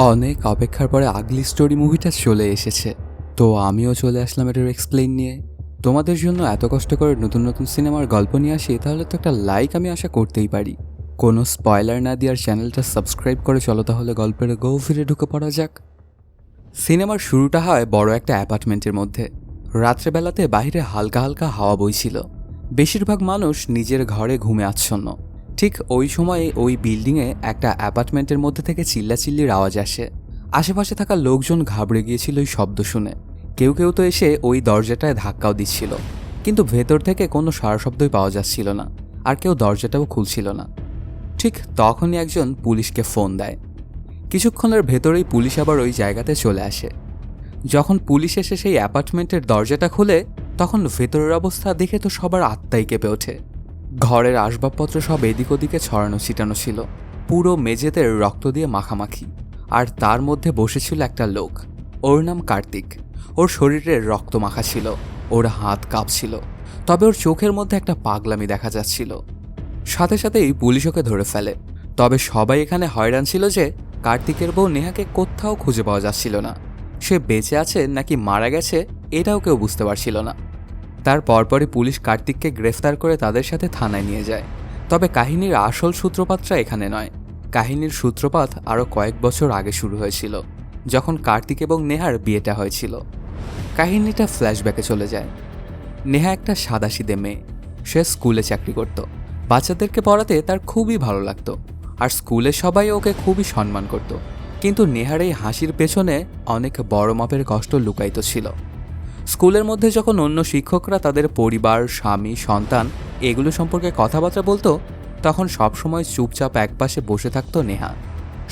অনেক অপেক্ষার পরে আগলি স্টোরি মুভিটা চলে এসেছে। তো আমিও চলে আসলাম এটার এক্সপ্লেইন নিয়ে। তোমাদের জন্য এত কষ্ট করে নতুন নতুন সিনেমার গল্প নিয়ে আসি, তাহলে তো একটা লাইক আমি আশা করতেই পারি। কোনো স্পয়লার না দিয়ে আর চ্যানেলটা সাবস্ক্রাইব করে চলো তাহলে গল্পের গভীরে ঢুকে পড়া যাক। সিনেমার শুরুটা হয় বড় একটা অ্যাপার্টমেন্টের মধ্যে। রাত্রেবেলাতে বাইরে হালকা হালকা হাওয়া বইছিল। বেশিরভাগ মানুষ নিজের ঘরে ঘুমে আচ্ছন্ন। ঠিক ওই সময়ে ওই বিল্ডিংয়ে একটা অ্যাপার্টমেন্টের মধ্যে থেকে চিল্লাচিল্লির আওয়াজ আসে। আশেপাশে থাকা লোকজন ঘাবড়ে গিয়েছিল ওই শব্দ শুনে। কেউ কেউ তো এসে ওই দরজাটায় ধাক্কাও দিচ্ছিল, কিন্তু ভেতর থেকে কোনো সারা শব্দই পাওয়া যাচ্ছিল না, আর কেউ দরজাটাও খুলছিল না। ঠিক তখনই একজন পুলিশকে ফোন দেয়। কিছুক্ষণের ভেতরেই পুলিশ আবার ওই জায়গাতে চলে আসে। যখন পুলিশ এসে সেই অ্যাপার্টমেন্টের দরজাটা খুলে, তখন ভেতরের অবস্থা দেখে তো সবার আত্মাই কেঁপে ওঠে। ঘরের আসবাবপত্র সব এদিক ওদিকে ছড়ানো ছিটানো ছিল, পুরো মেঝেতে রক্ত দিয়ে মাখামাখি। আর তার মধ্যে বসেছিল একটা লোক। ওর নাম কার্তিক। ওর শরীরে রক্ত মাখা ছিল, ওর হাত কাঁপছিল, তবে ওর চোখের মধ্যে একটা পাগলামি দেখা যাচ্ছিল। সাথে সাথেই পুলিশ ওকে ধরে ফেলে। তবে সবাই এখানে হয়রান ছিল যে কার্তিকের বউ নেহাকে কোথাও খুঁজে পাওয়া যাচ্ছিল না। সে বেঁচে আছে নাকি মারা গেছে এটাও কেউ বুঝতে পারছিল না। তার পরপরই পুলিশ কার্তিককে গ্রেফতার করে তাদের সাথে থানায় নিয়ে যায়। তবে কাহিনীর আসল সূত্রপাতটা এখানে নয়। কাহিনীর সূত্রপাত আরও কয়েক বছর আগে শুরু হয়েছিল, যখন কার্তিক এবং নেহার বিয়েটা হয়েছিল। কাহিনীটা ফ্ল্যাশব্যাকে চলে যায়। নেহা একটা সাদাসিধে মেয়ে। সে স্কুলে চাকরি করত। বাচ্চাদেরকে পড়াতে তার খুবই ভালো লাগতো, আর স্কুলে সবাই ওকে খুবই সম্মান করত। কিন্তু নেহার এই হাসির পেছনে অনেক বড় মাপের কষ্ট লুকায়িত ছিল। স্কুলের মধ্যে যখন অন্য শিক্ষকরা তাদের পরিবার, স্বামী, সন্তান এগুলো সম্পর্কে কথাবার্তা বলতো, তখন সবসময় চুপচাপ একপাশে বসে থাকতো নেহা।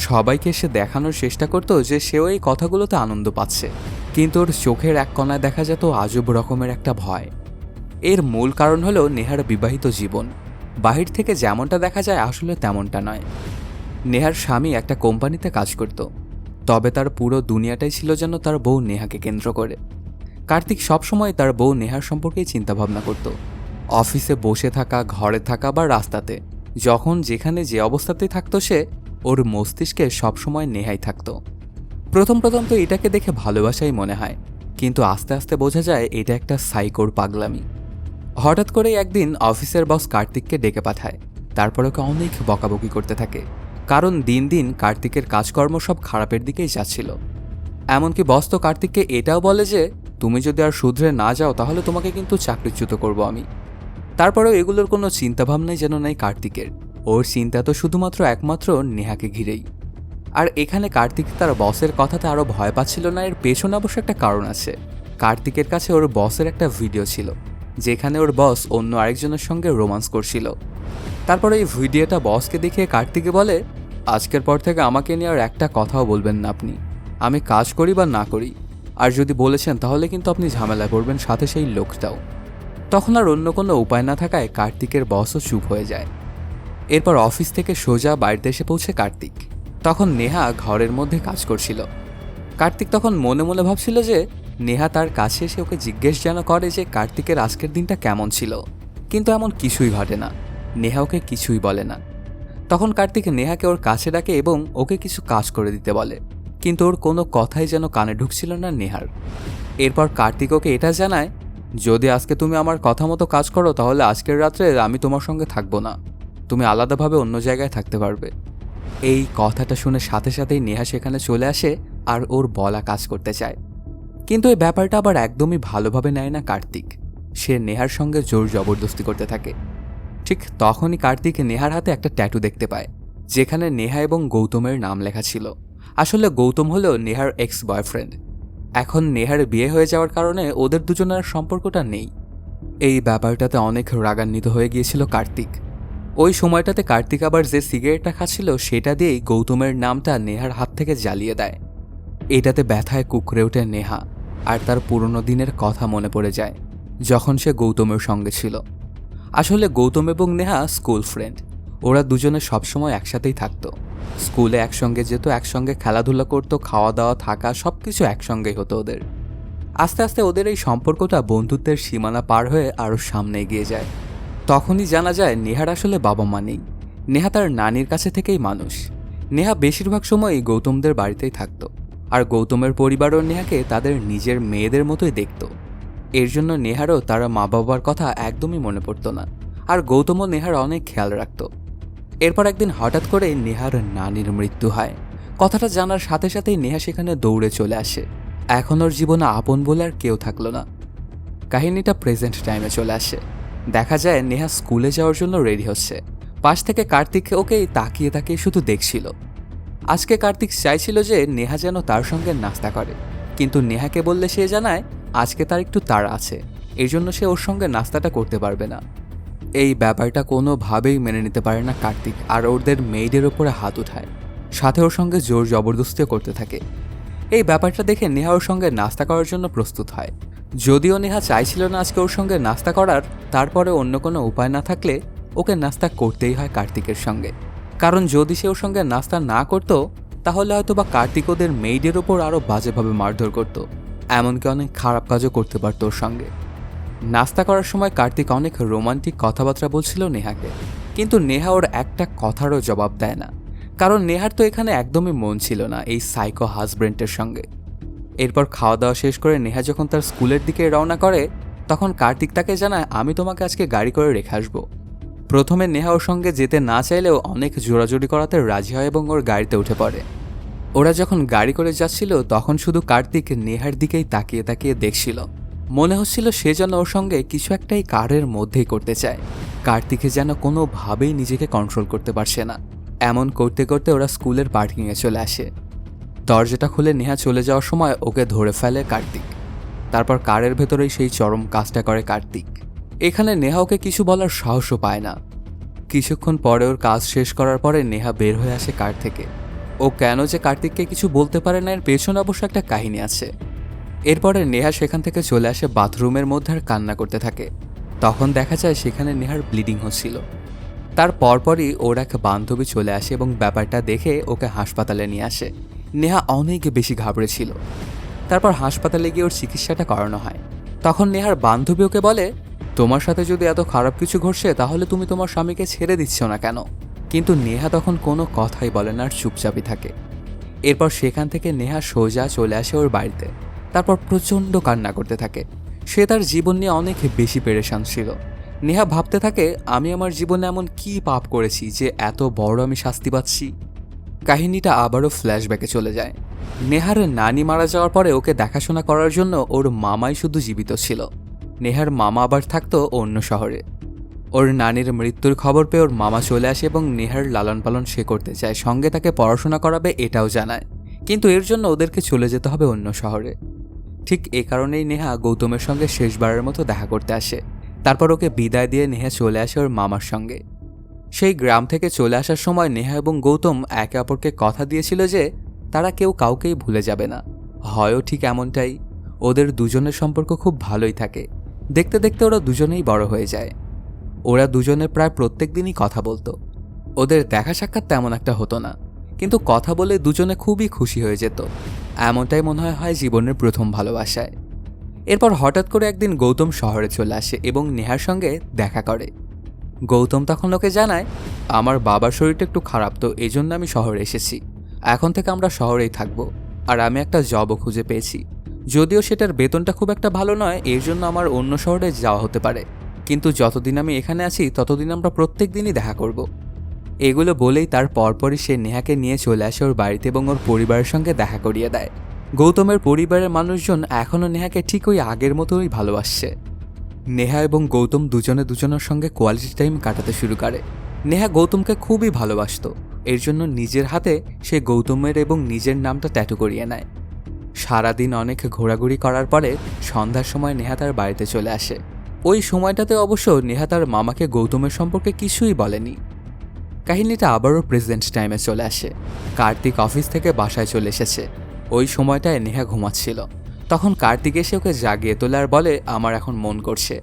সবাইকে সে দেখানোর চেষ্টা করত যে সেও এই কথাগুলোতে আনন্দ পাচ্ছে, কিন্তু ওর চোখের এক কোণায় দেখা যেত আজব রকমের একটা ভয়। এর মূল কারণ হলো নেহার বিবাহিত জীবন। বাহির থেকে যেমনটা দেখা যায় আসলে তেমনটা নয়। নেহার স্বামী একটা কোম্পানিতে কাজ করত, তবে তার পুরো দুনিয়াটাই ছিল যেন তার বউ নেহাকে কেন্দ্র করে। কার্তিক সবসময় তার বউ নেহার সম্পর্কেই চিন্তাভাবনা করত। অফিসে বসে থাকা, ঘরে থাকা বা রাস্তাতে, যখন যেখানে যে অবস্থাতেই থাকতো সে, ওর মস্তিষ্কে সবসময় নেহাই থাকতো। প্রথম প্রথম তো এটাকে দেখে ভালোবাসাই মনে হয়, কিন্তু আস্তে আস্তে বোঝা যায় এটা একটা সাইকোর পাগলামি। হঠাৎ করে একদিন অফিসের বস কার্তিককে ডেকে পাঠায়। তারপর ওকে অনেক বকাবকি করতে থাকে, কারণ দিন দিন কার্তিকের কাজকর্ম সব খারাপের দিকেই যাচ্ছিল। এমনকি বস তো কার্তিককে এটাও বলে যে তুমি যদি আর শুধরে না যাও তাহলে তোমাকে কিন্তু চাকরিচ্যুত করব আমি। তারপরেও এগুলোর কোনো চিন্তাভাবনাই যেন নাই কার্তিকের। ওর চিন্তা তো শুধুমাত্র একমাত্র নেহাকে ঘিরেই। আর এখানে কার্তিক তার বসের কথাতে আরও ভয় পাচ্ছিল না, এর পেছনে অবশ্য একটা কারণ আছে। কার্তিকের কাছে ওর বসের একটা ভিডিও ছিল, যেখানে ওর বস অন্য আরেকজনের সঙ্গে রোমান্স করছিল। তারপরে এই ভিডিওটা বসকে দেখিয়ে কার্তিকে বলে, আজকের পর থেকে আমাকে নিয়ে আর একটা কথাও বলবেন না আপনি। আমি কাজ করি বা না করি, আর যদি বলেছেন তাহলে কিন্তু আপনি ঝামেলায় পড়বেন, সাথে সেই লোকটাও। তখন আর অন্য কোনো উপায় না থাকায় কার্তিকের বসও চুপ হয়ে যায়। এরপর অফিস থেকে সোজা বাড়িতে এসে পৌঁছে কার্তিক। তখন নেহা ঘরের মধ্যে কাজ করছিল। কার্তিক তখন মনে মনে ভাবছিল যে নেহা তার কাছে এসে ওকে জিজ্ঞেস যেন করে যে কার্তিকের আজকের দিনটা কেমন ছিল, কিন্তু এমন কিছুই ঘটে না। নেহা ওকে কিছুই বলে না। তখন কার্তিক নেহাকে ওর কাছে ডাকে এবং ওকে কিছু কাজ করে দিতে বলে, কিন্তু ওর কোনো কথাই যেন কানে ঢুকছিল না নেহার। এরপর কার্তিক ওকে এটা জানায়, যদি আজকে তুমি আমার কথা মতো কাজ করো তাহলে আজকের রাত্রে আমি তোমার সঙ্গে থাকবো না, তুমি আলাদাভাবে অন্য জায়গায় থাকতে পারবে। এই কথাটা শুনে সাথে সাথেই নেহা সেখানে চলে আসে আর ওর বলা কাজ করতে চায়। কিন্তু এই ব্যাপারটা আবার একদমই ভালোভাবে নেয় না কার্তিক। সে নেহার সঙ্গে জোর জবরদস্তি করতে থাকে। ঠিক তখনই কার্তিক নেহার হাতে একটা ট্যাটু দেখতে পায়, যেখানে নেহা এবং গৌতমের নাম লেখা ছিল। আসলে গৌতম হলো নেহার এক্স বয়ফ্রেন্ড। এখন নেহার বিয়ে হয়ে যাওয়ার কারণে ওদের দুজনের সম্পর্কটা নেই। এই ব্যাপারটাতে অনেক রাগান্বিত হয়ে গিয়েছিল কার্তিক। ওই সময়টাতে কার্তিক আবার যে সিগারেটটা খাচ্ছিল সেটা দিয়েই গৌতমের নামটা নেহার হাত থেকে জ্বালিয়ে দেয়। এটাতে ব্যথায় কুঁকড়ে ওঠে নেহা, আর তার পুরনো দিনের কথা মনে পড়ে যায়, যখন সে গৌতমের সঙ্গে ছিল। আসলে গৌতম এবং নেহা স্কুল ফ্রেন্ড। ওরা দুজনে সবসময় একসাথেই থাকতো। স্কুলে একসঙ্গে যেত, একসঙ্গে খেলাধুলা করতো, খাওয়া দাওয়া থাকা সবকিছু একসঙ্গেই হতো ওদের। আস্তে আস্তে ওদের এই সম্পর্কটা বন্ধুত্বের সীমানা পার হয়ে আরও সামনে এগিয়ে যায়। তখনই জানা যায় নেহার আসলে বাবা মা নেই। নেহা তার নানির কাছে থেকেই মানুষ। নেহা বেশিরভাগ সময়ই গৌতমদের বাড়িতেই থাকতো, আর গৌতমের পরিবারও নেহাকে তাদের নিজের মেয়েদের মতোই দেখত। এর জন্য নেহারও তার মা বাবার কথা একদমই মনে পড়তো না, আর গৌতমও নেহার অনেক খেয়াল রাখত। এরপর একদিন হঠাৎ করে নেহার নানির মৃত্যু হয়। কথাটা জানার সাথে সাথেই নেহা সেখানে দৌড়ে চলে আসে। এখন ওর জীবনে আপন বলে আর কেউ থাকলো না। কাহিনীটা প্রেজেন্ট টাইমে চলে আসে। দেখা যায় নেহা স্কুলে যাওয়ার জন্য রেডি হচ্ছে। পাশ থেকে কার্তিক ওকেই তাকিয়ে তাকিয়ে শুধু দেখছিল। আজকে কার্তিক চাইছিল যে নেহা যেন তার সঙ্গে নাস্তা করে, কিন্তু নেহাকে বললে সে জানায় আজকে তার একটু তাড়া আছে, এই জন্য সে ওর সঙ্গে নাস্তাটা করতে পারবে না। এই ব্যাপারটা কোনোভাবেই মেনে নিতে পারে না কার্তিক, আর ওদের মেয়েদের ওপরে হাত উঠায়, সাথে ওর সঙ্গে জোর জবরদস্তিও করতে থাকে। এই ব্যাপারটা দেখে নেহা ওর সঙ্গে নাস্তা করার জন্য প্রস্তুত হয়। যদিও নেহা চাইছিল না আজকে ওর সঙ্গে নাস্তা করার, তারপরে অন্য কোনো উপায় না থাকলে ওকে নাস্তা করতেই হয় কার্তিকের সঙ্গে। কারণ যদি সে ওর সঙ্গে নাস্তা না করতো তাহলে হয়তো বা কার্তিক ওদের মেয়েদের ওপর আরও বাজেভাবে মারধর করত, এমনকি অনেক খারাপ কাজও করতে পারত ওর সঙ্গে। নাস্তা করার সময় কার্তিক অনেক রোমান্টিক কথাবার্তা বলছিল নেহাকে, কিন্তু নেহা ওর একটা কথারও জবাব দেয় না, কারণ নেহার তো এখানে একদমই মন ছিল না এই সাইকো হাজব্যান্ডের সঙ্গে। এরপর খাওয়া দাওয়া শেষ করে নেহা যখন তার স্কুলের দিকে রওনা করে, তখন কার্তিক তাকে জানায় আমি তোমাকে আজকে গাড়ি করে রেখে আসবো। প্রথমে নেহা ওর সঙ্গে যেতে না চাইলেও অনেক জোরাজোরি করাতে রাজি হয় এবং ওর গাড়িতে উঠে পড়ে। ওরা যখন গাড়ি করে যাচ্ছিল তখন শুধু কার্তিক নেহার দিকেই তাকিয়ে তাকিয়ে দেখছিল। মনে হচ্ছিল সে যেন ওর সঙ্গে কিছু একটাই কারের মধ্যেই করতে চায়। কার্তিকে যেন কোনোভাবেই নিজেকে কন্ট্রোল করতে পারছে না। এমন করতে করতে ওরা স্কুলের পার্কিংয়ে চলে আসে। দরজাটা খুলে নেহা চলে যাওয়ার সময় ওকে ধরে ফেলে কার্তিক। তারপর কারের ভেতরেই সেই চরম কাজটা করে কার্তিক। এখানে নেহা ওকে কিছু বলার সাহসও পায় না। কিছুক্ষণ পরে ওর কাজ শেষ করার পরে নেহা বের হয়ে আসে কার থেকে। ও কেন যে কার্তিককে কিছু বলতে পারে না এর পেছনে অবশ্য একটা কাহিনী আছে। এরপরে নেহা সেখান থেকে চলে আসে বাথরুমের মধ্যে আর কান্না করতে থাকে। তখন দেখা যায় সেখানে নেহার ব্লিডিং হচ্ছিল। তার পরপরই ওর এক বান্ধবী চলে আসে এবং ব্যাপারটা দেখে ওকে হাসপাতালে নিয়ে আসে। নেহা অনেক বেশি ঘাবড়েছিল। তারপর হাসপাতালে গিয়ে ওর চিকিৎসাটা করানো হয়। তখন নেহার বান্ধবী ওকে বলে তোমার সাথে যদি এত খারাপ কিছু ঘটছে তাহলে তুমি তোমার স্বামীকে ছেড়ে দিচ্ছ না কেন? কিন্তু নেহা তখন কোনো কথাই বলে না আর চুপচাপই থাকে। এরপর সেখান থেকে নেহা সোজা চলে আসে ওর বাড়িতে। তারপর প্রচণ্ড কান্না করতে থাকে। সে তার জীবন নিয়ে অনেক বেশি পেরেশান ছিল। নেহা ভাবতে থাকে আমি আমার জীবনে এমন কি পাপ করেছি যে এত বড় আমি শাস্তি পাচ্ছি। কাহিনীটা আবারও ফ্ল্যাশব্যাকে চলে যায়। নেহার নানি মারা যাওয়ার পরে ওকে দেখাশোনা করার জন্য ওর মামাই শুধু জীবিত ছিল। নেহার মামা আবার থাকতো অন্য শহরে। ওর নানির মৃত্যুর খবর পেয়ে ওর মামা চলে আসে এবং নেহার লালন পালন সে করতে চায়, সঙ্গে তাকে পড়াশোনা করাবে এটাও জানায়। কিন্তু এর জন্য ওদেরকে চলে যেতে হবে অন্য শহরে। ঠিক এ কারণেই নেহা গৌতমের সঙ্গে শেষবারের মতো দেখা করতে আসে। তারপর ওকে বিদায় দিয়ে নেহা চলে আসে ওর মামার সঙ্গে। সেই গ্রাম থেকে চলে আসার সময় নেহা এবং গৌতম একে অপরকে কথা দিয়েছিল যে তারা কেউ কাউকেই ভুলে যাবে না। হয়ও ঠিক এমনটাই। ওদের দুজনের সম্পর্ক খুব ভালোই থাকে। দেখতে দেখতে ওরা দুজনেই বড় হয়ে যায়। ওরা দুজনে প্রায় প্রত্যেক দিনই কথা বলতো। ওদের দেখা সাক্ষাৎ তেমন একটা হতো না, কিন্তু কথা বলে দুজনে খুবই খুশি হয়ে যেত। এমনটাই মনে হয় জীবনের প্রথম ভালোবাসায়। এরপর হঠাৎ করে একদিন গৌতম শহরে চলে আসে এবং নেহার সঙ্গে দেখা করে। গৌতম তখন ওকে জানায় আমার বাবার শরীরটা একটু খারাপ, তো এই জন্য আমি শহরে এসেছি। এখন থেকে আমরা শহরেই থাকবো। আর আমি একটা জবও খুঁজে পেয়েছি। যদিও সেটার বেতনটা খুব একটা ভালো নয়, এর জন্য আমার অন্য শহরে যাওয়া হতে পারে, কিন্তু যতদিন আমি এখানে আছি ততদিন আমরা প্রত্যেক দিনই দেখা করব। এগুলো বলেই তার পরপরই সে নেহাকে নিয়ে চলে আসে ওর বাড়িতে এবং ওর পরিবারের সঙ্গে দেখা করিয়ে দেয়। গৌতমের পরিবারের মানুষজন এখনও নেহাকে ঠিক ওই আগের মতোই ভালোবাসছে। নেহা এবং গৌতম দুজনে দুজনের সঙ্গে কোয়ালিটি টাইম কাটাতে শুরু করে। নেহা গৌতমকে খুবই ভালোবাসত। এর জন্য নিজের হাতে সে গৌতমের এবং নিজের নামটা ট্যাটু করিয়ে নেয়। সারাদিন অনেক ঘোরাঘুরি করার পরে সন্ধ্যার সময় নেহা তার বাড়িতে চলে আসে। ওই সময়টাতে অবশ্য নেহা তার মামাকে গৌতমের সম্পর্কে কিছুই বলেনি। কাহিনীটা আবারও প্রেজেন্ট টাইমে চলে আসে। কার্তিক অফিস থেকে বাসায় চলে এসেছে। ওই সময়টায় নেহা ঘুমাচ্ছিল। তখন কার্তিক এসে ওকে জাগিয়ে তোলে আর বলে আমার এখন মন করছে।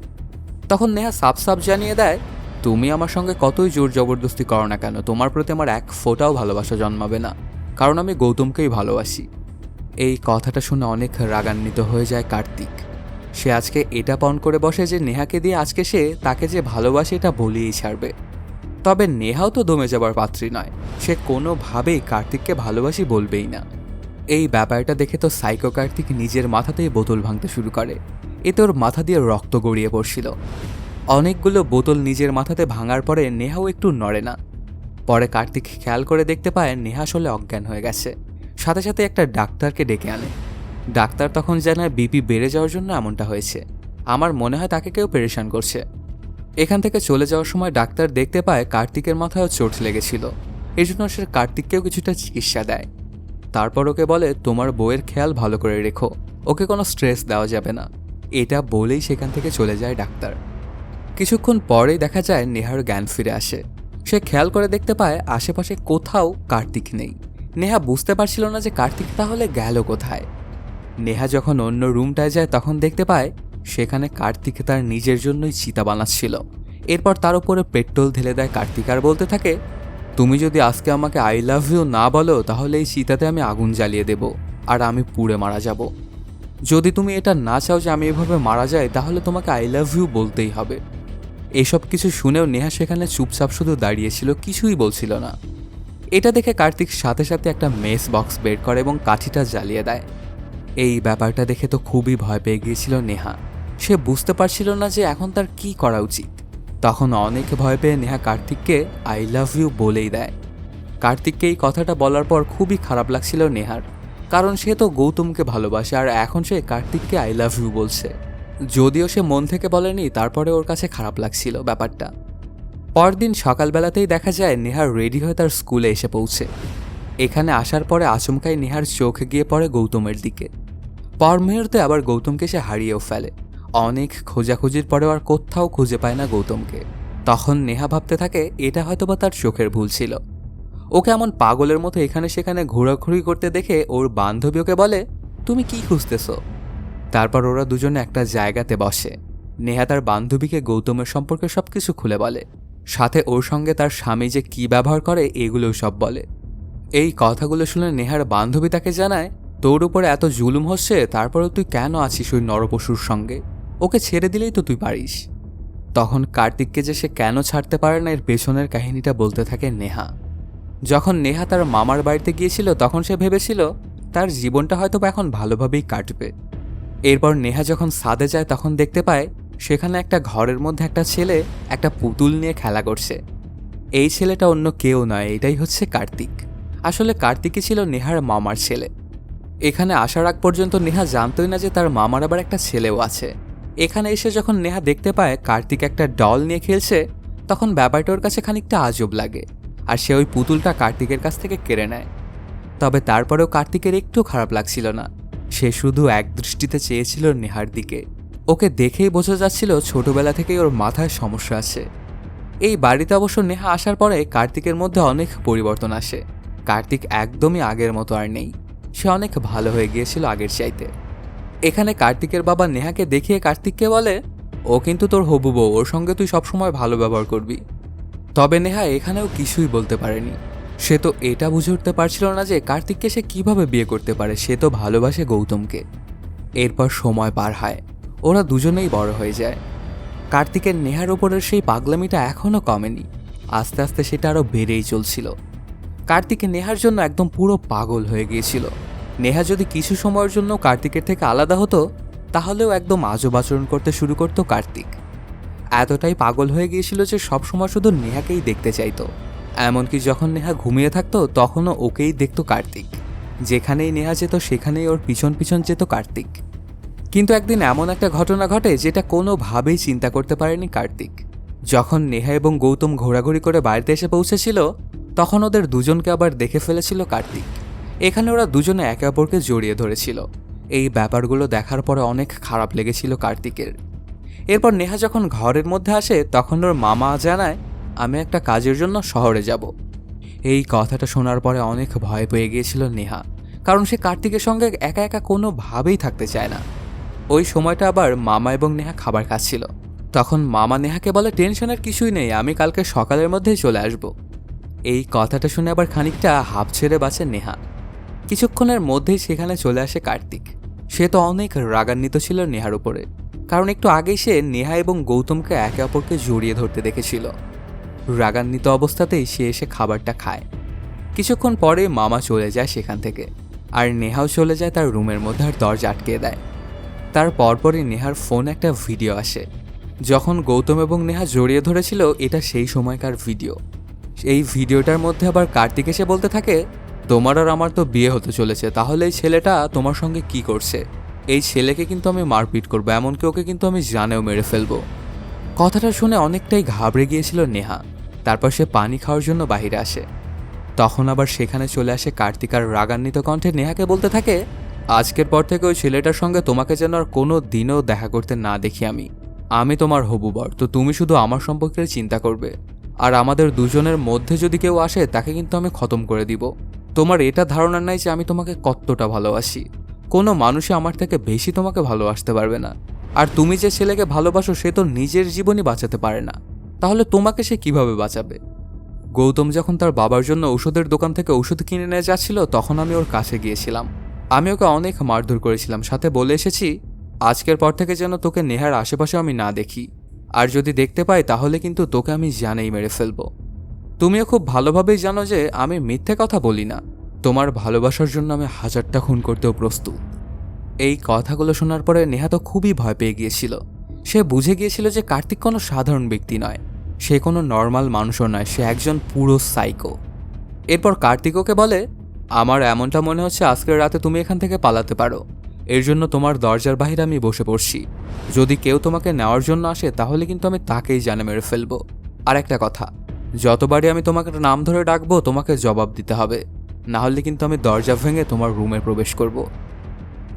তখন নেহা সাফ সাফ জানিয়ে দেয় তুমি আমার সঙ্গে কতই জোর জবরদস্তি করো না কেন, তোমার প্রতি আমার এক ফোঁটাও ভালোবাসা জন্মাবে না, কারণ আমি গৌতমকেই ভালোবাসি। এই কথাটা শুনে অনেক রাগান্বিত হয়ে যায় কার্তিক। সে আজকে এটা পণ করে বসে যে নেহাকে দিয়ে আজকে সে তাকে যে ভালোবাসে এটা বলিয়েই ছাড়বে। তবে নেহাও তো দমে যাবার পাত্রী নয়, সে কোনোভাবেই কার্তিককে ভালোবাসি বলবেই না। এই ব্যাপারটা দেখে তো সাইকো কার্তিক নিজের মাথাতেই বোতল ভাঙতে শুরু করে। এতে ওর মাথা দিয়ে রক্ত গড়িয়ে পড়ছিল। অনেকগুলো বোতল নিজের মাথাতে ভাঙার পরে নেহাও একটু নড়ে না। পরে কার্তিক খেয়াল করে দেখতে পায় নেহা আসলে অজ্ঞান হয়ে গেছে। সাথে সাথে একটা ডাক্তারকে ডেকে আনে। ডাক্তার তখন জানায় বিপি বেড়ে যাওয়ার জন্য এমনটা হয়েছে। আমার মনে হয় তাকে কেউ পেরেশান করছে। এখান থেকে চলে যাওয়ার সময় ডাক্তার দেখতে পায় কার্তিকের মাথায়ও চোট লেগেছিল। এই জন্য সে কার্তিককেও কিছুটা চিকিৎসা দেয়। তারপর ওকে বলে, তোমার বউয়ের খেয়াল ভালো করে রেখো, ওকে কোনো স্ট্রেস দেওয়া যাবে না। এটা বলেই সেখান থেকে চলে যায় ডাক্তার। কিছুক্ষণ পরেই দেখা যায় নেহার জ্ঞান ফিরে আসে। সে খেয়াল করে দেখতে পায় আশেপাশে কোথাও কার্তিক নেই। নেহা বুঝতে পারছিল না যে কার্তিক তাহলে গেল কোথায়। নেহা যখন অন্য রুমটায় যায় তখন দেখতে পায় সেখানে কার্তিক তার নিজের জন্যই চিতা বানাচ্ছিল। এরপর তার উপরে পেট্রোল ঢেলে দেয় কার্তিক আর বলতে থাকে, তুমি যদি আজকে আমাকে আই লাভ ইউ না বলো তাহলে এই চিতাতে আমি আগুন জ্বালিয়ে দেব আর আমি পুড়ে মারা যাব। যদি তুমি এটা না চাও যে আমি এভাবে মারা যাই তাহলে তোমাকে আই লাভ ইউ বলতেই হবে। এসব কিছু শুনেও নেহা সেখানে চুপচাপ শুধু দাঁড়িয়েছিল, কিছুই বলছিল না। এটা দেখে কার্তিক সাথে সাথে একটা মেস বক্স বের করে এবং কাঠিটা জ্বালিয়ে দেয়। এই ব্যাপারটা দেখে তো খুবই ভয় পেয়ে গিয়েছিল নেহা। সে বুঝতে পারছিল না যে এখন তার কি করা উচিত। তখন অনেক ভয় পেয়ে নেহা কার্তিককে আই লাভ ইউ বলেই দেয়। কার্তিককে এই কথাটা বলার পর খুবই খারাপ লাগছিল নেহার, কারণ সে তো গৌতমকে ভালোবাসে আর এখন সে কার্তিককে আই লাভ ইউ বলছে। যদিও সে মন থেকে বলেনি, তারপরে ওর কাছে খারাপ লাগছিল ব্যাপারটা। পরদিন সকালবেলাতেই দেখা যায় নেহার রেডি হয়ে তার স্কুলে এসে পৌঁছে। এখানে আসার পরে আচমকাই নেহার চোখ গিয়ে পড়ে গৌতমের দিকে। পর মুহূর্তে আবার গৌতমকে সে হারিয়েও ফেলে। অনেক খোঁজাখুঁজির পরেও আর কোথাও খুঁজে পায় না গৌতমকে। তখন নেহা ভাবতে থাকে এটা হয়তোবা তার চোখের ভুল ছিল। ওকে এমন পাগলের মতো এখানে সেখানে ঘোরাঘুরি করতে দেখে ওর বান্ধবী ওকে বলে, তুমি কি খুঁজতেছো? তারপর ওরা দুজনে একটা জায়গাতে বসে। নেহা তার বান্ধবীকে গৌতমের সম্পর্কে সবকিছু খুলে বলে, সাথে ওর সঙ্গে তার স্বামী যে কি ব্যবহার করে এগুলোও সব বলে। এই কথাগুলো শুনে নেহার বান্ধবী তাকে জানায়, তোর উপরে এত জুলুম হচ্ছে তারপরেও তুই কেন আছিস ওই নরপশুর সঙ্গে? ওকে ছেড়ে দিলেই তো তুই পারিস। তখন কার্তিককে যে সে কেন ছাড়তে পারে না এর পেছনের কাহিনীটা বলতে থাকে নেহা। যখন নেহা তার মামার বাড়িতে গিয়েছিল তখন সে ভেবেছিল তার জীবনটা হয়তো এখন ভালোভাবেই কাটবে। এরপর নেহা যখন ছাদে যায় তখন দেখতে পায় সেখানে একটা ঘরের মধ্যে একটা ছেলে একটা পুতুল নিয়ে খেলা করছে। এই ছেলেটা অন্য কেউ নয়, এটাই হচ্ছে কার্তিক। আসলে কার্তিকই ছিল নেহার মামার ছেলে। এখানে আসার আগ পর্যন্ত নেহা জানতই না যে তার মামার আবার একটা ছেলেও আছে। এখানে এসে যখন নেহা দেখতে পায় কার্তিক একটা ডল নিয়ে খেলছে তখন ব্যাপারটা ওর কাছে খানিকটা আজব লাগে আর সে ওই পুতুলটা কার্তিকের কাছ থেকে কেড়ে নেয়। তবে তারপরেও কার্তিকের একটু খারাপ লাগছিল না। সে শুধু এক দৃষ্টিতে চেয়েছিল নেহার দিকে। ওকে দেখেই বোঝা যাচ্ছিল ছোটবেলা থেকেই ওর মাথায় সমস্যা আছে। এই বাড়িতে অবশ্য নেহা আসার পরে কার্তিকের মধ্যে অনেক পরিবর্তন আসে। কার্তিক একদমই আগের মতো আর নেই, সে অনেক ভালো হয়ে গিয়েছিল আগের চাইতে। এখানে কার্তিকের বাবা নেহাকে দেখিয়ে কার্তিককে বলে, ও কিন্তু তোর হবু বউ, ওর সঙ্গে তুই সবসময় ভালো ব্যবহার করবি। তবে নেহা এখানেও কিছুই বলতে পারেনি। সে তো এটা বুঝে উঠতে পারছিল না যে কার্তিককে সে কিভাবে বিয়ে করতে পারে, সে তো ভালোবাসে গৌতমকে। এরপর সময় পার হয়, ওরা দুজনেই বড় হয়ে যায়। কার্তিকের নেহার ওপরের সেই পাগলামিটা এখনও কমেনি, আস্তে আস্তে সেটা আরও বেড়েই চলছিল। কার্তিক নেহার জন্য একদম পুরো পাগল হয়ে গিয়েছিল। নেহা যদি কিছু সময়ের জন্য কার্তিকের থেকে আলাদা হতো তাহলেও একদম আজব আচরণ করতে শুরু করতো কার্তিক। এতটাই পাগল হয়ে গিয়েছিল যে সবসময় শুধু নেহাকেই দেখতে চাইতো। এমনকি যখন নেহা ঘুমিয়ে থাকতো তখনও ওকেই দেখতো কার্তিক। যেখানেই নেহা যেত সেখানেই ওর পিছন পিছন যেত কার্তিক। কিন্তু একদিন এমন একটা ঘটনা ঘটে যেটা কোনোভাবেই চিন্তা করতে পারেনি কার্তিক। যখন নেহা এবং গৌতম ঘোরাঘুরি করে বাড়িতে এসে পৌঁছেছিল তখন ওদের দুজনকে আবার দেখে ফেলেছিল কার্তিক। এখানে ওরা দুজনে একে অপরকে জড়িয়ে ধরেছিল। এই ব্যাপারগুলো দেখার পরে অনেক খারাপ লেগেছিল কার্তিকের। এরপর নেহা যখন ঘরের মধ্যে আসে তখন ওর মামা জানায়, আমি একটা কাজের জন্য শহরে যাব। এই কথাটা শোনার পরে অনেক ভয় পেয়ে গিয়েছিল নেহা, কারণ সে কার্তিকের সঙ্গে একা একা কোনোভাবেই থাকতে চায় না। ওই সময়টা আবার মামা এবং নেহা খাবার খাচ্ছিল। তখন মামা নেহাকে বলে, টেনশনের কিছুই নেই, আমি কালকে সকালের মধ্যেই চলে আসব। এই কথাটা শুনে আবার খানিকটা হাঁপ ছেড়ে বাঁচে নেহা। কিছুক্ষণের মধ্যেই সেখানে চলে আসে কার্তিক। সে তো অনেক রাগান্বিত ছিল নেহার উপরে, কারণ একটু আগেই সে নেহা এবং গৌতমকে একে অপরকে জড়িয়ে ধরতে দেখেছিল। রাগান্বিত অবস্থাতেই সে এসে খাবারটা খায়। কিছুক্ষণ পরে মামা চলে যায় সেখান থেকে, আর নেহাও চলে যায় তার রুমের মধ্যে আর দরজা আটকে দেয়। তার পরপরই নেহার ফোন একটা ভিডিও আসে। যখন গৌতম এবং নেহা জড়িয়ে ধরেছিল এটা সেই সময়কার ভিডিও। এই ভিডিওটার মধ্যে আবার কার্তিক এসে বলতে থাকে, তোমার আর আমার তো বিয়ে হতে চলেছে, তাহলে এই ছেলেটা তোমার সঙ্গে কি করছে? এই ছেলেকে কিন্তু আমি মারপিট করবো, এমনকি ওকে কিন্তু আমি জানেও মেরে ফেলবো। কথাটা শুনে অনেকটাই ঘাবড়ে গিয়েছিল নেহা। তারপর সে পানি খাওয়ার জন্য বাহিরে আসে। তখন আবার সেখানে চলে আসে কার্তিক আর রাগান্বিত কণ্ঠে নেহাকে বলতে থাকে, আজকের পর থেকে ওই ছেলেটার সঙ্গে তোমাকে যেন আর কোনো দিনও দেখা করতে না দেখি। আমি তোমার হবু বর, তো তুমি শুধু আমার সম্পর্কে চিন্তা করবে, আর আমাদের দুজনের মধ্যে যদি কেউ আসে তাকে কিন্তু আমি খতম করে দিব। তোমার এটা ধারণা নাই যে আমি তোমাকে কতটা ভালোবাসি। কোনো মানুষই আমার থেকে বেশি তোমাকে ভালোবাসতে পারবে না। আর তুমি যে ছেলেকে ভালোবাসো সে তো নিজের জীবনই বাঁচাতে পারে না, তাহলে তোমাকে সে কিভাবে বাঁচাবে? গৌতম যখন তার বাবার জন্য ওষুধের দোকান থেকে ওষুধ কিনে নিয়ে যাচ্ছিল তখন আমি ওর কাছে গিয়েছিলাম। আমি ওকে অনেক মারধর করেছিলাম, সাথে বলে এসেছি আজকের পর থেকে যেন তোকে নেহার আশেপাশে আমি না দেখি, আর যদি দেখতে পাই তাহলে কিন্তু তোকে আমি জানেই মেরে ফেলবো। তুমিও খুব ভালোভাবেই জানো যে আমি মিথ্যে কথা বলি না। তোমার ভালোবাসার জন্য আমি 1000টা খুন করতেও প্রস্তুত। এই কথাগুলো শোনার পরে নেহা তো খুবই ভয় পেয়ে গিয়েছিল। সে বুঝে গিয়েছিল যে কার্তিক কোনো সাধারণ ব্যক্তি নয়, সে কোনো নর্মাল মানুষও নয়, সে একজন পুরো সাইকো। এরপর কার্তিক ওকে বলে, আমার এমনটা মনে হচ্ছে আজকের রাতে তুমি এখান থেকে পালাতে পারো। এর জন্য তোমার দরজার বাহিরে আমি বসে পড়ছি। যদি কেউ তোমাকে নেওয়ার জন্য আসে তাহলে কিন্তু আমি তাকেই জানে মেরে ফেলবো। আর একটা কথা, যতবারই আমি তোমাকে নাম ধরে ডাকবো তোমাকে জবাব দিতে হবে, না হলে কিন্তু আমি দরজা ভেঙে তোমার রুমে প্রবেশ করব।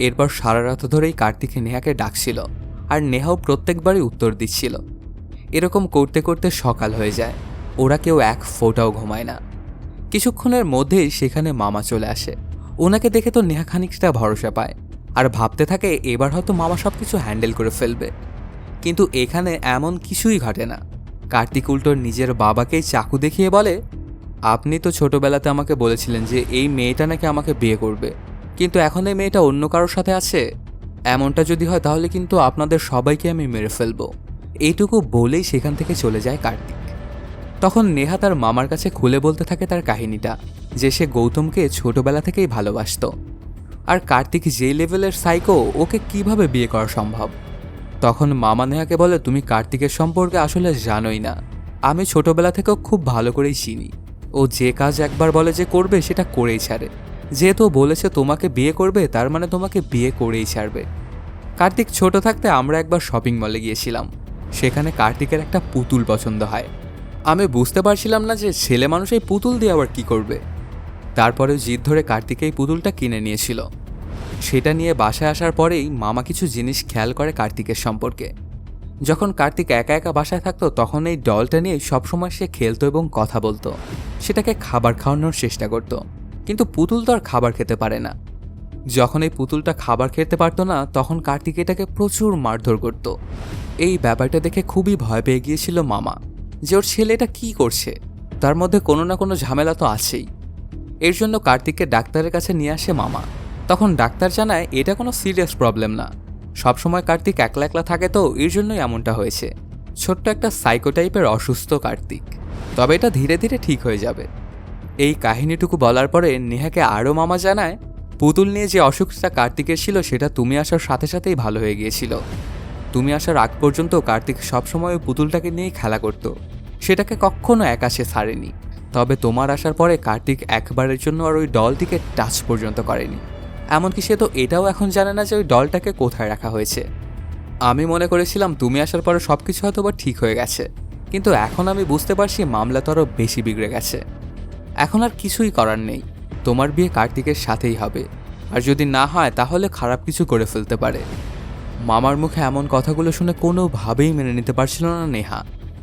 এরপর সারা রাত ধরেই কার্তিক নেহাকে ডাকছিল, আর নেহাও প্রত্যেকবারই উত্তর দিচ্ছিল। এরকম করতে করতে সকাল হয়ে যায়। ওরা কেউ এক ফোঁটাও ঘুমায় না। কিছুক্ষণের মধ্যেই সেখানে মামা চলে আসে। ওনাকে দেখে তো নেহা খানিকটা ভরসা পায়, আর ভাবতে থাকে এবার হয়তো মামা সবকিছু হ্যান্ডেল করে ফেলবে। কিন্তু এখানে এমন কিছুই ঘটে না। কার্তিক উল্টো নিজের বাবাকেই চাকু দেখিয়ে বলে, আপনি তো ছোটবেলাতে আমাকে বলেছিলেন যে এই মেয়েটা নাকি আমাকে বিয়ে করবে, কিন্তু এখন এই মেয়েটা অন্য কারোর সাথে আছে। এমনটা যদি হয় তাহলে কিন্তু আপনাদের সবাইকে আমি মেরে ফেলবো। এইটুকু বলেই সেখান থেকে চলে যায় কার্তিক। তখন নেহা তার মামার কাছে খুলে বলতে থাকে তার কাহিনীটা, যে সে গৌতমকে ছোটবেলা থেকেই ভালোবাসত, আর কার্তিক যে লেভেলের সাইকো ওকে কিভাবে বিয়ে করা সম্ভব। তখন মামা নেহাকে বলে, তুমি কার্তিকের সম্পর্কে আসলে জানোই না। আমি ছোটবেলা থেকেও খুব ভালো করেই চিনি। ও যে কাজ একবার বলে যে করবে সেটা করেই ছাড়ে। যেহেতু বলেছে তোমাকে বিয়ে করবে তার মানে তোমাকে বিয়ে করেই ছাড়বে। কার্তিক ছোট থাকতে আমরা একবার শপিং মলে গিয়েছিলাম। সেখানে কার্তিকের একটা পুতুল পছন্দ হয়। আমি বুঝতে পারছিলাম না যে ছেলে মানুষ এই পুতুল দিয়ে আবার কি করবে। তারপরেও জিদ ধরে কার্তিক এই পুতুলটা কিনে নিয়েছিল। সেটা নিয়ে বাসায় আসার পরেই মামা কিছু জিনিস খেয়াল করে কার্তিকের সম্পর্কে। যখন কার্তিক একা একা বাসায় থাকতো তখন এই ডলটা নিয়ে সবসময় সে খেলতো এবং কথা বলতো। সেটাকে খাবার খাওয়ানোর চেষ্টা করত, কিন্তু পুতুল তো আর খাবার খেতে পারে না। যখন এই পুতুলটা খাবার খেতে পারতো না তখন কার্তিক এটাকে প্রচুর মারধর করত। এই ব্যাপারটা দেখে খুবই ভয় পেয়ে গিয়েছিল মামা, যে ওর ছেলে এটা কী করছে, তার মধ্যে কোনো না কোনো ঝামেলা তো আছেই। এর জন্য কার্তিককে ডাক্তারের কাছে নিয়ে আসে মামা। তখন ডাক্তার জানায় এটা কোনো সিরিয়াস প্রবলেম না, সবসময় কার্তিক একলা একলা থাকে তো এর জন্যই এমনটা হয়েছে। ছোট্ট একটা সাইকো টাইপের অসুস্থ কার্তিক, তবে এটা ধীরে ধীরে ঠিক হয়ে যাবে। এই কাহিনীটুকু বলার পরে নেহাকে আরও মামা জানায়, পুতুল নিয়ে যে অসুখটা কার্তিকের ছিল সেটা তুমি আসার সাথে সাথেই ভালো হয়ে গিয়েছিল। তুমি আসার আগ পর্যন্ত কার্তিক সবসময় ওই পুতুলটাকে নিয়েই খেলা করত, সেটাকে কখনো একা সে ছাড়েনি। তবে তোমার আসার পরে কার্তিক একবারের জন্য আর ওই ডলটিকে টাচ পর্যন্ত করেনি। এমনকি সে তো এটাও এখন জানে না যে ওই ডলটাকে কোথায় রাখা হয়েছে। আমি মনে করেছিলাম তুমি আসার পরে সব কিছু হয়তো বা ঠিক হয়ে গেছে, কিন্তু এখন আমি বুঝতে পারছি মামলা তো আরও বেশি বিগড়ে গেছে। এখন আর কিছুই করার নেই, তোমার বিয়ে কার্তিকের সাথেই হবে, আর যদি না হয় তাহলে খারাপ কিছু করে ফেলতে পারে। মামার মুখে এমন কথাগুলো শুনে কোনোভাবেই মেনে নিতে পারছিল না নেহা।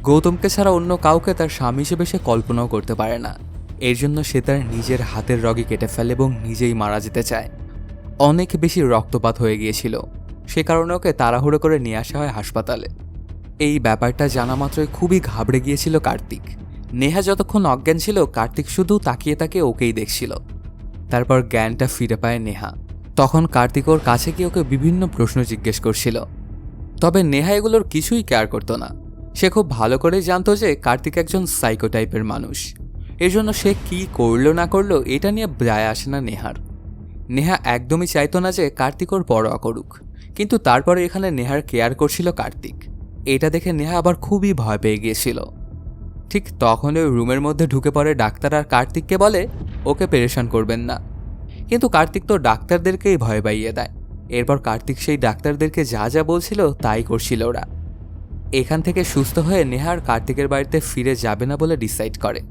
গৌতমকে ছাড়া অন্য কাউকে তার স্বামী হিসেবে সে কল্পনাও করতে পারে না। এর জন্য সে তার নিজের হাতের রগই কেটে ফেলে এবং নিজেই মারা যেতে চায়। অনেক বেশি রক্তপাত হয়ে গিয়েছিল, সে কারণে ওকে তাড়াহুড়ো করে নিয়ে আসা হয় হাসপাতালে। এই ব্যাপারটা জানা মাত্রই খুবই ঘাবড়ে গিয়েছিল কার্তিক। নেহা যতক্ষণ অজ্ঞান ছিল কার্তিক শুধু তাকিয়ে তাকিয়ে ওকেই দেখছিল। তারপর জ্ঞানটা ফিরে পায় নেহা। তখন কার্তিক ওর কাছে গিয়ে ওকে বিভিন্ন প্রশ্ন জিজ্ঞেস করছিল, তবে নেহা এগুলোর কিছুই কেয়ার করতো না। সে খুব ভালো করেই জানতো যে কার্তিক একজন সাইকো টাইপের মানুষ। এর জন্য সে কি করলো না করলো এটা নিয়ে যায় আসে না নেহার। নেহা একদমই চাইতো না যে কার্তিক ওর পরোয়া করুক, কিন্তু তারপরে এখানে নেহার কেয়ার করছিল কার্তিক। এটা দেখে নেহা আবার খুবই ভয় পেয়ে গিয়েছিল। ঠিক তখন ওই রুমের মধ্যে ঢুকে পড়ে ডাক্তার আর কার্তিককে বলে ওকে পেরেশান করবেন না। কিন্তু কার্তিক তো ডাক্তারদেরকেই ভয় পাইয়ে দেয়। এরপর কার্তিক সেই ডাক্তারদেরকে যা যা বলছিল তাই করছিল ওরা। এখান থেকে সুস্থ হয়ে নেহা আর কার্তিকের বাড়িতে ফিরে যাবে না বলে ডিসাইড করে।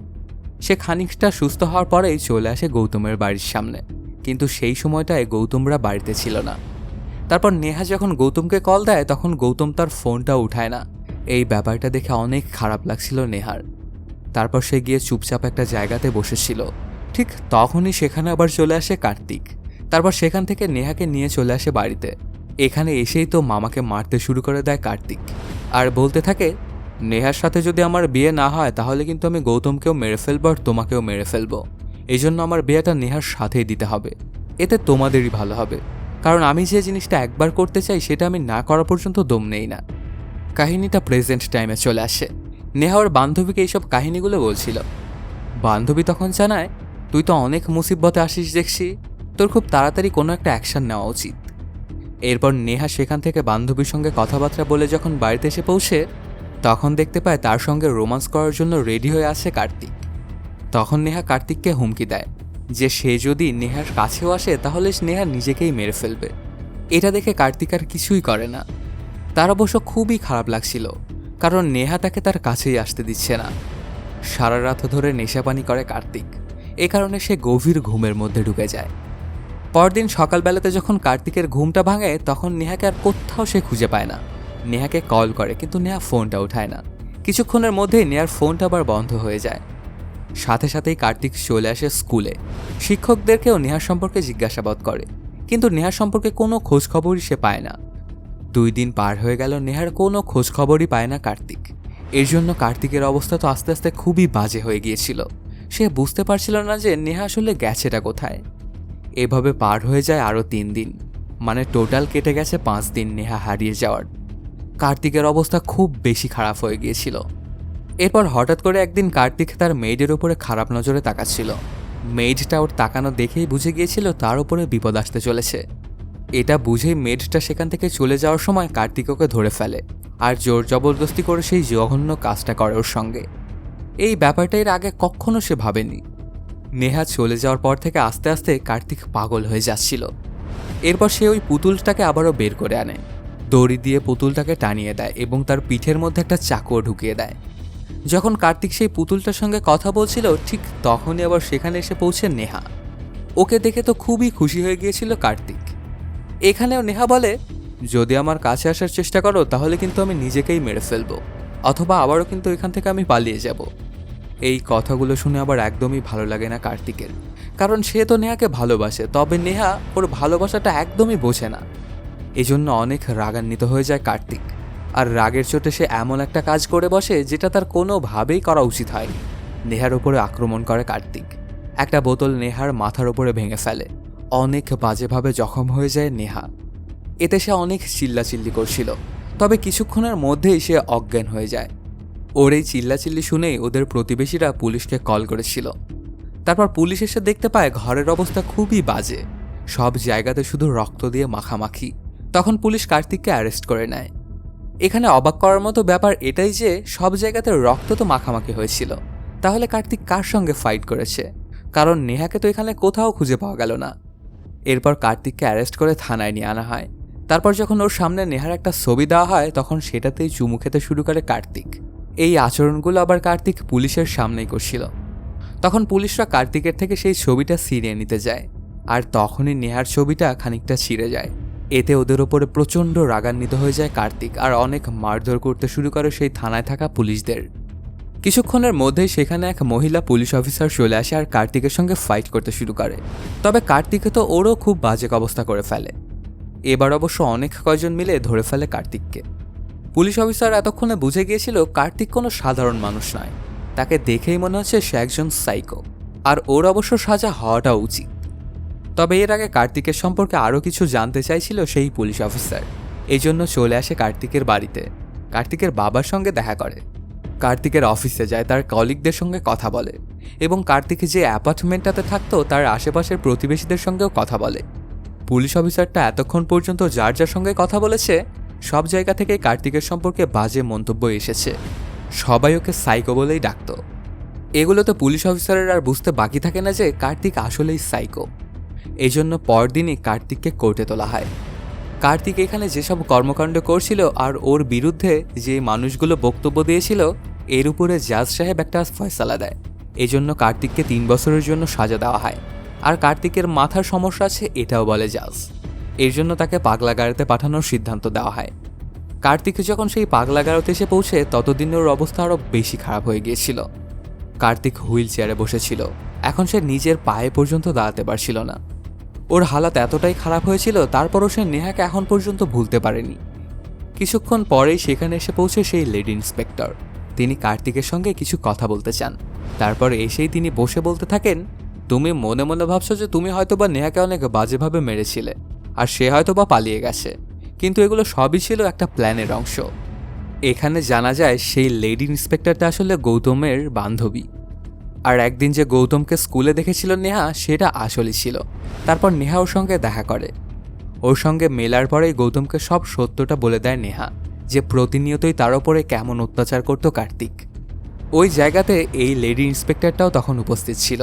সে খানিকটা সুস্থ হওয়ার পরেই চলে আসে গৌতমের বাড়ির সামনে, কিন্তু সেই সময়টায় গৌতমরা বাড়িতে ছিল না। তারপর নেহা যখন গৌতমকে কল দেয় তখন গৌতম তার ফোনটা উঠায় না। এই ব্যাপারটা দেখে অনেক খারাপ লাগছিল নেহার। তারপর সে গিয়ে চুপচাপ একটা জায়গাতে বসেছিল। ঠিক তখনই সেখানে আবার চলে আসে কার্তিক। তারপর সেখান থেকে নেহাকে নিয়ে চলে আসে বাড়িতে। এখানে এসেই তো মামাকে মারতে শুরু করে দেয় কার্তিক, আর বলতে থাকে নেহার সাথে যদি আমার বিয়ে না হয় তাহলে কিন্তু আমি গৌতমকেও মেরে ফেলবো আর তোমাকেও মেরে ফেলবো। এই জন্য আমার বিয়েটা নেহার সাথেই দিতে হবে, এতে তোমাদেরই ভালো হবে। কারণ আমি যে জিনিসটা একবার করতে চাই সেটা আমি না করা পর্যন্ত দম নেই না। কাহিনীটা প্রেজেন্ট টাইমে চলে আসে। নেহা ওর বান্ধবীকে এইসব কাহিনীগুলো বলছিল। বান্ধবী তখন জানায় তুই তো অনেক মুসিবতে আসিস দেখছি, তোর খুব তাড়াতাড়ি কোনো একটা অ্যাকশন নেওয়া উচিত। এরপর নেহা সেখান থেকে বান্ধবীর সঙ্গে কথাবার্তা বলে যখন বাড়িতে এসে পৌঁছে তখন দেখতে পায় তার সঙ্গে রোমান্স করার জন্য রেডি হয়ে আসে কার্তিক। তখন নেহা কার্তিককে হুমকি দেয় যে সে যদি নেহার কাছেও আসে তাহলে নেহা নিজেকেই মেরে ফেলবে। এটা দেখে কার্তিক আর কিছুই করে না। তার অবশ্য খুবই খারাপ লাগছিল, কারণ নেহা তাকে তার কাছেই আসতে দিচ্ছে না। সারা রাত ধরে নেশাপানি করে কার্তিক, এ কারণে সে গভীর ঘুমের মধ্যে ঢুকে যায়। পরদিন সকালবেলাতে যখন কার্তিকের ঘুমটা ভাঙে তখন নেহাকে আর কোথাও সে খুঁজে পায় না। নেহাকে কল করে কিন্তু নেহা ফোনটা উঠায় না। কিছুক্ষণের মধ্যেই নেহার ফোনটা আবার বন্ধ হয়ে যায়। সাথে সাথেই কার্তিক চলে আসে স্কুলে। শিক্ষকদেরকেও নেহার সম্পর্কে জিজ্ঞাসাবাদ করে, কিন্তু নেহার সম্পর্কে কোনো খোঁজখবরই সে পায় না। 2 দিন পার হয়ে গেল, নেহার কোনো খোঁজখবরই পায় না কার্তিক। এর জন্য কার্তিকের অবস্থা তো আস্তে আস্তে খুবই বাজে হয়ে গিয়েছিল। সে বুঝতে পারছিল না যে নেহা আসলে গেছেটা কোথায়। এভাবে পার হয়ে যায় আরও 3 দিন, মানে টোটাল কেটে গেছে 5 দিন নেহা হারিয়ে যাওয়ার। কার্তিকের অবস্থা খুব বেশি খারাপ হয়ে গিয়েছিল। এরপর হঠাৎ করে একদিন কার্তিক তার মেয়েদের উপরে খারাপ নজরে তাকাচ্ছিল। মেয়েটা ওর তাকানো দেখেই বুঝে গিয়েছিল তার উপরে বিপদ আসতে চলেছে। এটা বুঝেই মেয়েটা সেখান থেকে চলে যাওয়ার সময় কার্তিক ওকে ধরে ফেলে আর জোর জবরদস্তি করে সেই জঘন্য কাজটা করে ওর সঙ্গে। এই ব্যাপারটা এর আগে কখনো সে ভাবেনি। নেহা চলে যাওয়ার পর থেকে আস্তে আস্তে কার্তিক পাগল হয়ে যাচ্ছিল। এরপর সে ওই পুতুলটাকে আবারও বের করে আনে, দড়ি দিয়ে পুতুলটাকে টানিয়ে দেয় এবং তার পিঠের মধ্যে একটা চাকুও ঢুকিয়ে দেয়। যখন কার্তিক সেই পুতুলটার সঙ্গে কথা বলছিল ঠিক তখনই আবার সেখানে এসে পৌঁছে নেহা। ওকে দেখে তো খুবই খুশি হয়ে গিয়েছিল কার্তিক। এখানেও নেহা বলে যদি আমার কাছে আসার চেষ্টা করো তাহলে কিন্তু আমি নিজেকেই মেরে ফেলবো, অথবা আবারও কিন্তু এখান থেকে আমি পালিয়ে যাব। এই কথাগুলো শুনে আবার একদমই ভালো লাগে না কার্তিকের, কারণ সে তো নেহাকে ভালোবাসে, তবে নেহা ওর ভালোবাসাটা একদমই বোঝে না। এজন্য অনেক রাগান্বিত হয়ে যায় কার্তিক, আর রাগের চোটে সে এমন একটা কাজ করে বসে যেটা তার কোনোভাবেই করা উচিত হয়নি। নেহার ওপরে আক্রমণ করে কার্তিক। একটা বোতল নেহার মাথার ওপরে ভেঙে ফেলে। অনেক বাজেভাবে জখম হয়ে যায় নেহা। এতে সে অনেক চিল্লাচিল্লি করছিল, তবে কিছুক্ষণের মধ্যেই সে অজ্ঞান হয়ে যায়। ওর এই চিল্লাচিল্লি শুনেই ওদের প্রতিবেশীরা পুলিশকে কল করেছিল। তারপর পুলিশ এসে দেখতে পায় ঘরের অবস্থা খুবই বাজে, সব জায়গাতে শুধু রক্ত দিয়ে মাখামাখি। তখন পুলিশ কার্তিককে অ্যারেস্ট করে নেয়। এখানে অবাক করার মতো ব্যাপার এটাই যে সব জায়গাতে রক্ত তো মাখামাখি হয়েছিল, তাহলে কার্তিক কার সঙ্গে ফাইট করেছে? কারণ নেহাকে তো এখানে কোথাও খুঁজে পাওয়া গেল না। এরপর কার্তিককে অ্যারেস্ট করে থানায় নিয়ে আনা হয়। তারপর যখন ওর সামনে নেহার একটা ছবি দেওয়া হয় তখন সেটাতেই চুমু খেতে শুরু করে কার্তিক। এই আচরণগুলো আবার কার্তিক পুলিশের সামনেই করছিল। তখন পুলিশরা কার্তিকের থেকে সেই ছবিটা ছিঁড়ে নিতে যায়, আর তখনই নেহার ছবিটা খানিকটা ছিঁড়ে যায়। এতে ওদের ওপরে প্রচণ্ড রাগান্বিত হয়ে যায় কার্তিক, আর অনেক মারধর করতে শুরু করে সেই থানায় থাকা পুলিশদের। কিছুক্ষণের মধ্যেই সেখানে এক মহিলা পুলিশ অফিসার চলে আসে আর কার্তিকের সঙ্গে ফাইট করতে শুরু করে। তবে কার্তিকে তো ওরও খুব বাজে অবস্থা করে ফেলে। এবার অবশ্য অনেক কয়জন মিলে ধরে ফেলে কার্তিককে। পুলিশ অফিসার এতক্ষণে বুঝে গিয়েছিল কার্তিক কোনো সাধারণ মানুষ নয়, তাকে দেখেই মনে হচ্ছে সে একজন সাইকো, আর ওর অবশ্য সাজা হওয়াটা উচিত। তবে এর আগে কার্তিকের সম্পর্কে আরও কিছু জানতে চাইছিল সেই পুলিশ অফিসার, এই জন্য চলে আসে কার্তিকের বাড়িতে। কার্তিকের বাবার সঙ্গে দেখা করে, কার্তিকের অফিসে যায়, তার কলিগদের সঙ্গে কথা বলে এবং কার্তিক যে অ্যাপার্টমেন্টটাতে থাকতো তার আশেপাশের প্রতিবেশীদের সঙ্গেও কথা বলে। পুলিশ অফিসারটা এতক্ষণ পর্যন্ত যার যার সঙ্গে কথা বলেছে সব জায়গা থেকে কার্তিকের সম্পর্কে বাজে মন্তব্য এসেছে। সবাই ওকে সাইকো বলেই ডাকতো। এগুলো তো পুলিশ অফিসারের আর বুঝতে বাকি থাকে না যে কার্তিক আসলেই সাইকো। এই জন্য পরদিনই কার্তিককে কোর্টে তোলা হয়। কার্তিক এখানে যেসব কর্মকাণ্ড করছিল আর ওর বিরুদ্ধে যে মানুষগুলো বক্তব্য দিয়েছিল এর উপরে জাজ সাহেব একটা ফয়সালা দেয়। এই জন্য কার্তিককে 3 বছরের জন্য সাজা দেওয়া হয়। আর কার্তিকের মাথার সমস্যা আছে এটাও বলে জাজ। এর জন্য তাকে পাগলাগারোতে পাঠানোর সিদ্ধান্ত দেওয়া হয়। কার্তিক যখন সেই পাগলাগারোতে এসে পৌঁছে ততদিন ওর অবস্থা আরও বেশি খারাপ হয়ে গিয়েছিল। কার্তিক হুইল চেয়ারে বসেছিল, এখন সে নিজের পায়ে পর্যন্ত দাঁড়াতে পারছিল না। ওর হালাত এতটাই খারাপ হয়েছিল তারপরও সে নেহাকে এখন পর্যন্ত ভুলতে পারেনি। কিছুক্ষণ পরেই সেখানে এসে পৌঁছে সেই লেডি ইন্সপেক্টর। তিনি কার্তিকের সঙ্গে কিছু কথা বলতে চান। তারপর এসেই তিনি বসে বলতে থাকেন, তুমি মনে মনে ভাবছো যে তুমি হয়তোবা নেহাকে অনেক বাজেভাবে মেরেছিলে আর সে হয়তোবা পালিয়ে গেছে, কিন্তু এগুলো সবই ছিল একটা প্ল্যানের অংশ। এখানে জানা যায় সেই লেডি ইন্সপেক্টরটা আসলে গৌতমের বান্ধবী। আর একদিন যে গৌতমকে স্কুলে দেখেছিল নেহা সেটা আসলই ছিল। তারপর নেহা ওর সঙ্গে দেখা করে। ওর সঙ্গে মেলার পরেই গৌতমকে সব সত্যটা বলে দেয় নেহা, যে প্রতিনিয়তই তার ওপরে কেমন অত্যাচার করত কার্তিক। ওই জায়গাতে এই লেডি ইন্সপেক্টরটাও তখন উপস্থিত ছিল।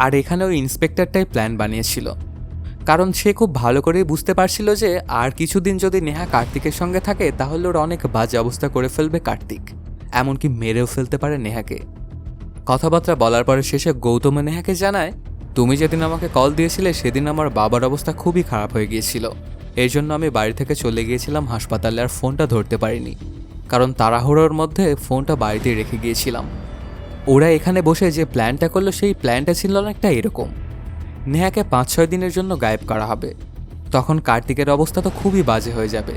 আর এখানে ওই ইন্সপেক্টরটাই প্ল্যান বানিয়েছিল, কারণ সে খুব ভালো করেই বুঝতে পারছিল যে আর কিছুদিন যদি নেহা কার্তিকের সঙ্গে থাকে তাহলে ওর অনেক বাজে অবস্থা করে ফেলবে কার্তিক, এমনকি মেরেও ফেলতে পারে নেহাকে। কথাবার্তা বলার পরে শেষে গৌতম নেহাকে জানায়, তুমি যেদিন আমাকে কল দিয়েছিলে সেদিন আমার বাবার অবস্থা খুবই খারাপ হয়ে গিয়েছিল। এই জন্য আমি বাড়ি থেকে চলে গিয়েছিলাম হাসপাতালে, আর ফোনটা ধরতে পারিনি, কারণ তাড়াহুড়োর মধ্যে ফোনটা বাড়িতে রেখে গিয়েছিলাম। ওরা এখানে বসে যে প্ল্যানটা করলো সেই প্ল্যানটা ছিল অনেকটা এরকম, নেহাকে 5-6 দিনের জন্য গায়েব করা হবে। তখন কার্তিকের অবস্থা তো খুবই বাজে হয়ে যাবে,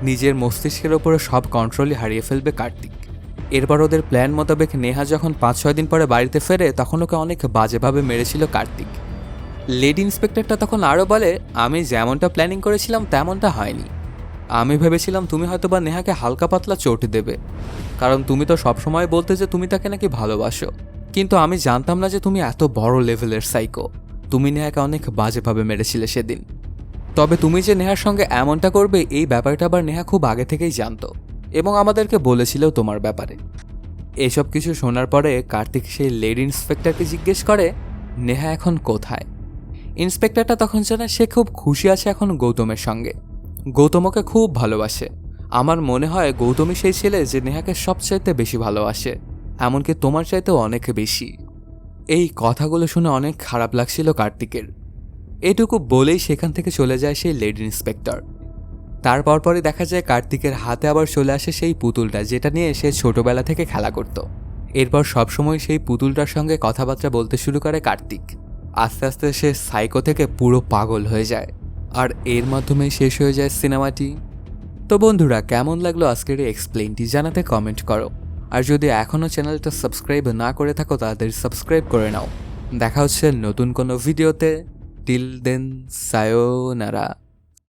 নিজের মস্তিষ্কের ওপরে সব কন্ট্রোলই হারিয়ে ফেলবে কার্তিক। এরপর ওদের প্ল্যান মোতাবেক নেহা যখন 5-6 দিন পরে বাড়িতে ফেরে তখন ওকে অনেক বাজেভাবে মেরেছিল কার্তিক। লেডি ইন্সপেক্টরটা তখন আরও বলে, আমি যেমনটা প্ল্যানিং করেছিলাম তেমনটা হয়নি। আমি ভেবেছিলাম তুমি হয়তোবা নেহাকে হালকা পাতলা চোট দেবে, কারণ তুমি তো সবসময় বলতে যে তুমি তাকে নাকি ভালোবাসো, কিন্তু আমি জানতাম না যে তুমি এত বড় লেভেলের সাইকো। তুমি নেহাকে অনেক বাজেভাবে মেরেছিলে সেদিন। তবে তুমি যে নেহার সঙ্গে এমনটা করবে এই ব্যাপারটা আবার নেহা খুব আগে থেকেই জানতো এবং আমাদেরকে বলেছিল তোমার ব্যাপারে। এসব কিছু শোনার পরে কার্তিক সেই লেডি ইন্সপেক্টরকে জিজ্ঞেস করে, নেহা এখন কোথায়? ইন্সপেক্টরটা তখন জানায় সে খুব খুশি আছে এখন গৌতমের সঙ্গে, গৌতম ওকে খুব ভালোবাসে। আমার মনে হয় গৌতমই সেই ছেলে যে নেহাকে সবচাইতে বেশি ভালোবাসে, এমনকি তোমার চাইতেও অনেক বেশি। এই কথাগুলো শুনে অনেক খারাপ লাগছিল কার্তিকের। এটুকু বলেই সেখান থেকে চলে যায় সেই লেডি ইন্সপেক্টর। তারপর পরে দেখা যায় কার্তিকের হাতে আবার চলে আসে সেই পুতুলটা যেটা নিয়ে সে ছোটবেলা থেকে খেলা করত। এরপর সবসময় সেই পুতুলটার সঙ্গে কথাবার্তা বলতে শুরু করে কার্তিক। আস্তে আস্তে সে সাইকো থেকে পুরো পাগল হয়ে যায়, আর এর মাধ্যমেই শেষ হয়ে যায় সিনেমাটি। তো বন্ধুরা, কেমন লাগলো আজকের এই এক্সপ্লেইনটি জানাতে কমেন্ট করো। আর যদি এখনও চ্যানেলটা সাবস্ক্রাইব না করে থাকো তাড়াতাড়ি সাবস্ক্রাইব করে নাও। দেখা হচ্ছে নতুন কোনো ভিডিওতে। Till then, সায়োনারা।